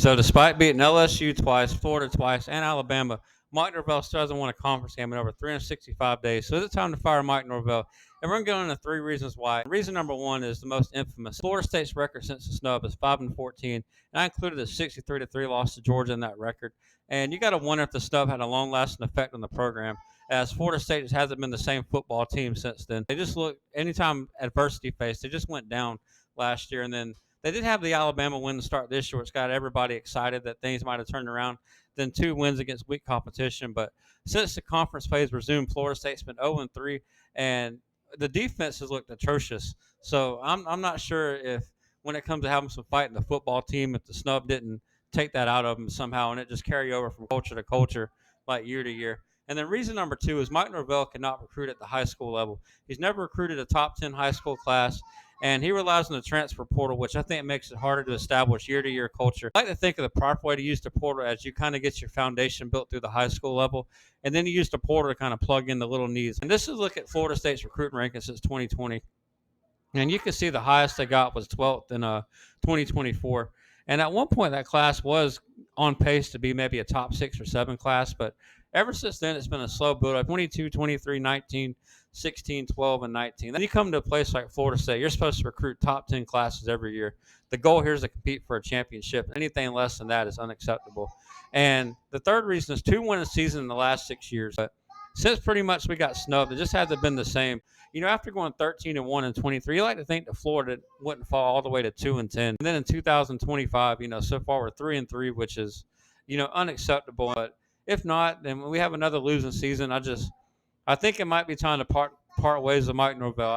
So despite beating LSU twice, Florida twice, and Alabama, Mike Norvell still hasn't won a conference game in over 365 days. So it's time to fire Mike Norvell. And we're going to go into three reasons why. Reason number one is the most infamous. Florida State's record since the snub is 5-14, and I included a 63-3 loss to Georgia in that record. And you got to wonder if the snub had a long-lasting effect on the program, as Florida State just hasn't been the same football team since then. They just look anytime adversity faced, they just went down last year, and then they did have the Alabama win to start this year, which got everybody excited that things might have turned around. Then two wins against weak competition. But since the conference plays resumed, Florida State's been 0-3, and the defense has looked atrocious. So I'm not sure if when it comes to having some fight in the football team, if the snub didn't take that out of them somehow and it just carry over from culture to culture, like year to year. And then reason number two is Mike Norvell cannot recruit at the high school level. He's never recruited a top 10 high school class, and he relies on the transfer portal, which I think makes it harder to establish year-to-year culture. I like to think of the proper way to use the portal as you kind of get your foundation built through the high school level, and then you use the portal to kind of plug in the little needs. And this is look at Florida State's recruiting rankings since 2020, and you can see the highest they got was 12th in 2024. And at one point, that class was on pace to be maybe a top 6 or 7 class, but ever since then, it's been a slow build up 22, 23, 19, 16, 12, and 19. Then you come to a place like Florida State, you're supposed to recruit top 10 classes every year. The goal here is to compete for a championship. Anything less than that is unacceptable. And the third reason is 2 winning seasons in the last 6 years. But since pretty much we got snubbed, it just hasn't been the same. After going 13-1 and 23, you like to think that Florida wouldn't fall all the way to 2-10. And then in 2025, so far we're 3-3, which is, unacceptable. But if not, then we have another losing season. I think it might be time to part ways with Mike Norvell.